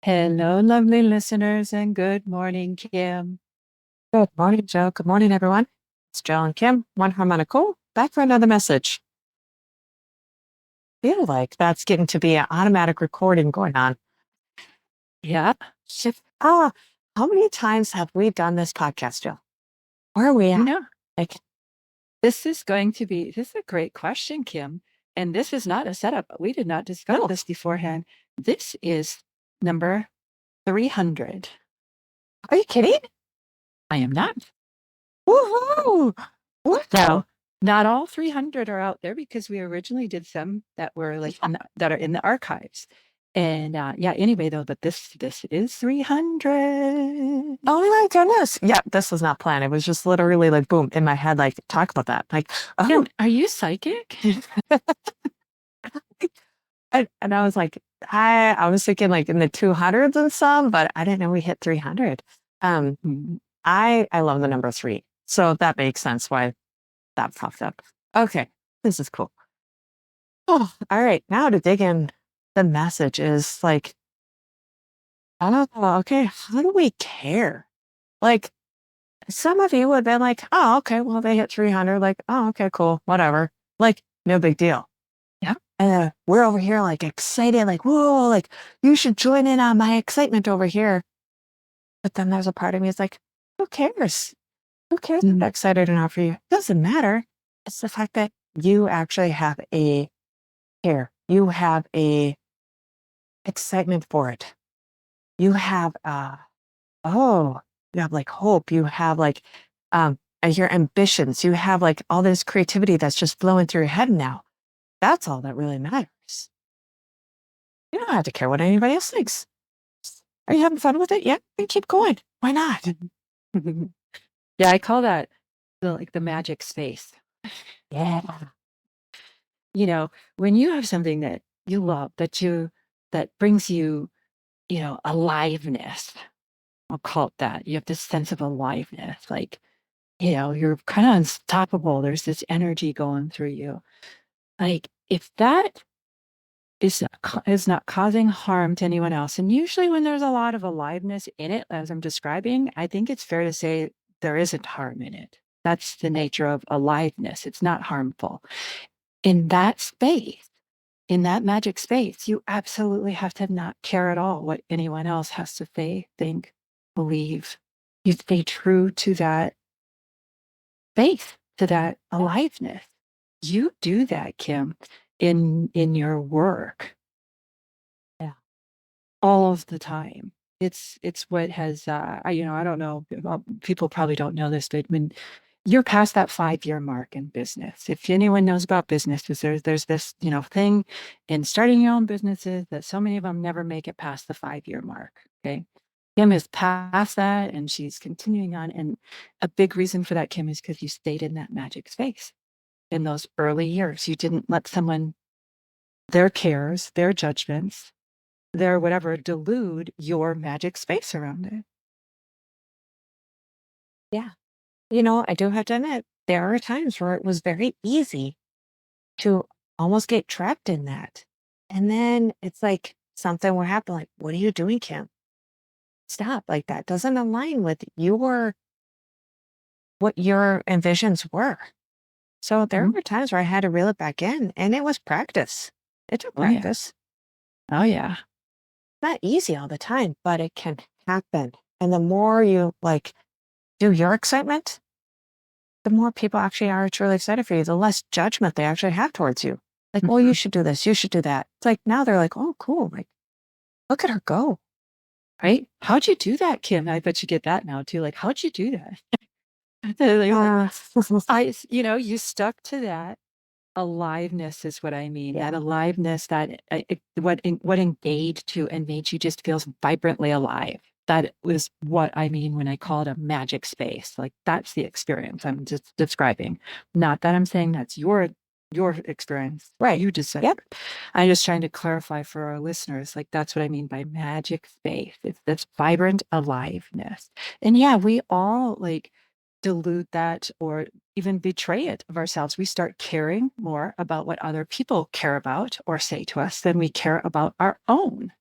Hello, lovely listeners, and good morning, Kim. Good morning, Joe. Good morning, everyone. It's Joe and Kim, one harmonical, back for another message. Feel like that's getting to be an automatic recording going on. Yeah, Shit. How many times have we done this podcast, Joe? Where are we you at? know, Like, this is a great question, Kim. And this is not a setup. We did not discuss no, this beforehand. This is number 300. are you kidding? I am not. Woohoo! Wow. Now, not all 300 are out there because we originally did some that were like that are in the archives. And yeah, anyway, though, but this is 300. Oh my goodness. Yeah, this was not planned. It was just literally like, boom, in my head, like, talk about that. Like, oh, Kim, are you psychic? and I was like, I was thinking like in the 200s and some, but I didn't know we hit 300. Um, Mm, I love the number three. So that makes sense why that popped up. Okay, this is cool. Oh, all right. Now to dig in, the message is like, I don't know. Okay, how do we care? Like, some of you would have been like, oh, okay, well, they hit 300. Like, oh, okay, cool, whatever. Like, no big deal. yeah. And we're over here like excited, like, whoa, like, you should join in on my excitement over here. But then there's a part of me that's like, who cares? Who cares if they're excited or not for you? Doesn't matter. It's the fact that you actually have a care. You have a excitement for it. You have oh, you have like hope. You have like your ambitions. You have like all this creativity that's just flowing through your head now. That's all that really matters. You don't have to care what anybody else thinks. Are you having fun with it? Yeah, then keep going. Why not? Yeah, I call that the magic space. Yeah. You know, when you have something that you love, that brings you, aliveness. I'll call it that. You have this sense of aliveness, like, you're kind of unstoppable. There's this energy going through you. Like, if that is not causing harm to anyone else, and usually when there's a lot of aliveness in it, as I'm describing, I think it's fair to say there isn't harm in it. That's the nature of aliveness. It's not harmful. In that space, in that magic space, you absolutely have to not care at all what anyone else has to say, think, believe. You stay true to that faith, to that aliveness. You do that, Kim, in your work Yeah. all of the time. It's what has I don't know, people probably don't know this, but when you're past that 5-year mark in business. If anyone knows about businesses, there's this, thing in starting your own businesses that so many of them never make it past the 5-year mark. Okay. Kim is past that and she's continuing on. And a big reason for that, Kim, is because you stayed in that magic space in those early years. You didn't let someone, their cares, their judgments, their whatever, delude your magic space around it. Yeah. I do have to admit, there are times where it was very easy to almost get trapped in that. And then it's like something will happen, like, what are you doing, Kim? Stop. Like that doesn't align with what your envisions were. So there Mhm. were times where I had to reel it back in, and it was practice. It took Oh, yeah. practice. Oh, yeah. Not easy all the time, but it can happen. And the more you like do your excitement, the more people actually are truly excited for you, the less judgment they actually have towards you. Like, well, you Mhm. should do this, you should do that. It's like now they're like, oh, cool. Like, look at her go. Right? How'd you do that, Kim? I bet you get that now too. Like, how'd you do that? They're like, Uh, you stuck to that. Aliveness is what I mean. That yeah. aliveness, what engaged you and made you just feel vibrantly alive. That was what I mean when I call it a magic space. Like that's the experience I'm just describing. Not that I'm saying that's your experience. Right. You just said. Yep. I'm just trying to clarify for our listeners. Like that's what I mean by magic space. It's this vibrant aliveness. And yeah, we all like dilute that or even betray it of ourselves. We start caring more about what other people care about or say to us than we care about our own.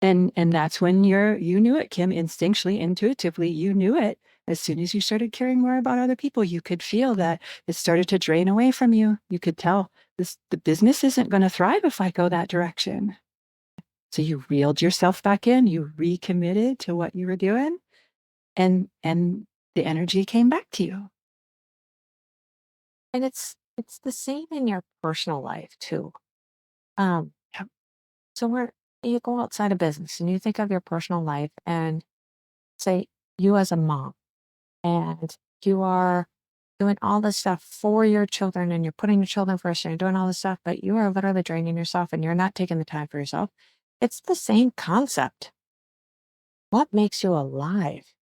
And that's when you knew it, Kim, instinctually, intuitively, you knew it. As soon as you started caring more about other people, you could feel that it started to drain away from you. You could tell the business isn't going to thrive if I go that direction. So you reeled yourself back in, you recommitted to what you were doing, and the energy came back to you. And it's the same in your personal life too. Yep. So where you go outside of business and you think of your personal life and say you as a mom and you are doing all this stuff for your children and you're putting your children first and you're doing all this stuff, but you are literally draining yourself and you're not taking the time for yourself. It's the same concept. What makes you alive?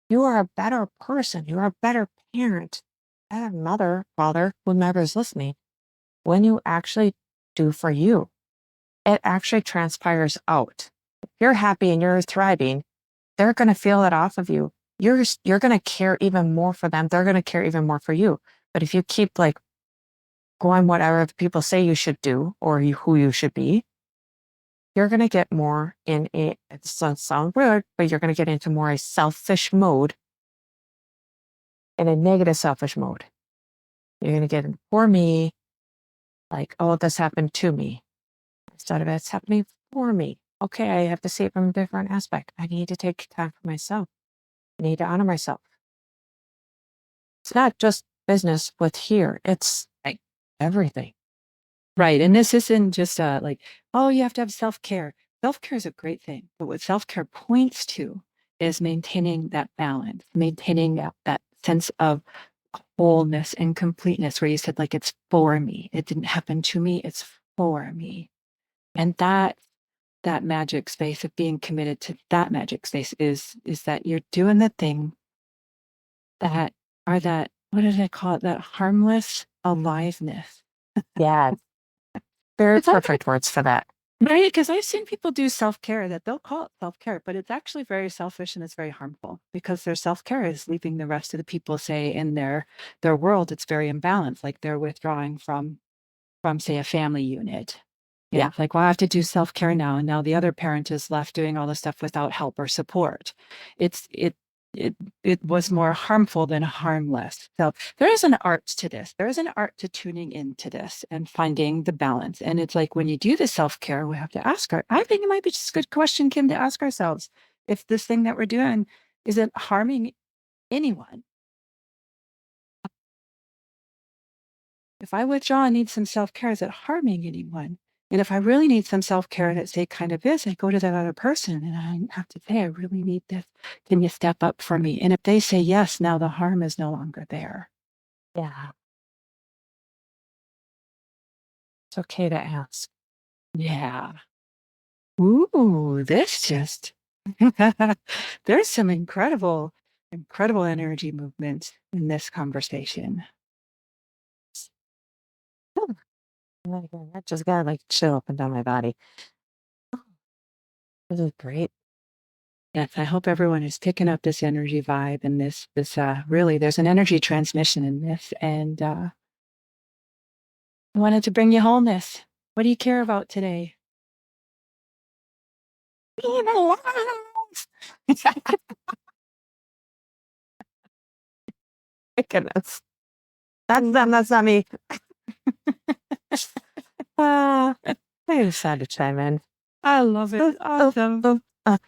You are a better person. You are a better parent, better mother, father, whomever's listening, when you actually do for you. It actually transpires out. If you're happy and you're thriving, they're going to feel it off of you. You're going to care even more for them. They're going to care even more for you. But if you keep like going whatever people say you should do or who you should be, you're going to get more in it sounds weird, but you're going to get into more a selfish mode, in a negative selfish mode. You're going to get in for me, like, oh, this happened to me. Instead of it's happening for me. Okay, I have to see it from a different aspect. I need to take time for myself. I need to honor myself. It's not just business with here. It's like everything. Right. And this isn't just like, oh, you have to have self-care. Self-care is a great thing. But what self-care points to is maintaining that balance, maintaining that sense of wholeness and completeness, where you said, like, it's for me. It didn't happen to me, it's for me. And that magic space of being committed to that magic space is that you're doing the thing that what did I call it? That harmless aliveness. Yeah. Very It's like, perfect words for that. right? Because I've seen people do self-care that they'll call it self-care, but it's actually very selfish and it's very harmful because their self-care is leaving the rest of the people, say, in their world. It's very imbalanced, like they're withdrawing from say a family unit. Yeah. It's like, well, I have to do self-care now, and now the other parent is left doing all this stuff without help or support. It was more harmful than harmless. So there is an art to this. There is an art to tuning into this and finding the balance. And it's like when you do the self-care, we have to ask I think it might be just a good question, Kim, to ask ourselves if this thing that we're doing isn't harming anyone. If I withdraw and need some self-care, is it harming anyone? And if I really need some self-care and it say kind of is, I go to that other person and I have to say, I really need this. Can you step up for me? And if they say yes, now the harm is no longer there. Yeah. It's okay to ask. Yeah. Ooh, this just, there's some incredible energy movement in this conversation. That just got like chill up and down my body. This is great. Yes, I hope everyone is picking up this energy vibe and this really there's an energy transmission in this. And I wanted to bring you wholeness. What do you care about today? Being alive. My goodness. That's them, that's not me. I decided to chime in. I love it. Awesome.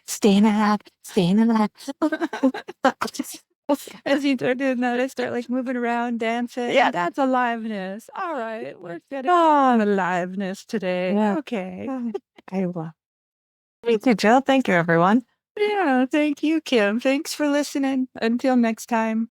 Staying alive, staying alive. As you start doing that, I start like moving around, dancing. Yeah. That's aliveness. All right. We're getting on aliveness today. Yeah. Okay. I will. Thank you, Jill. Thank you, everyone. Yeah. Thank you, Kim. Thanks for listening. Until next time.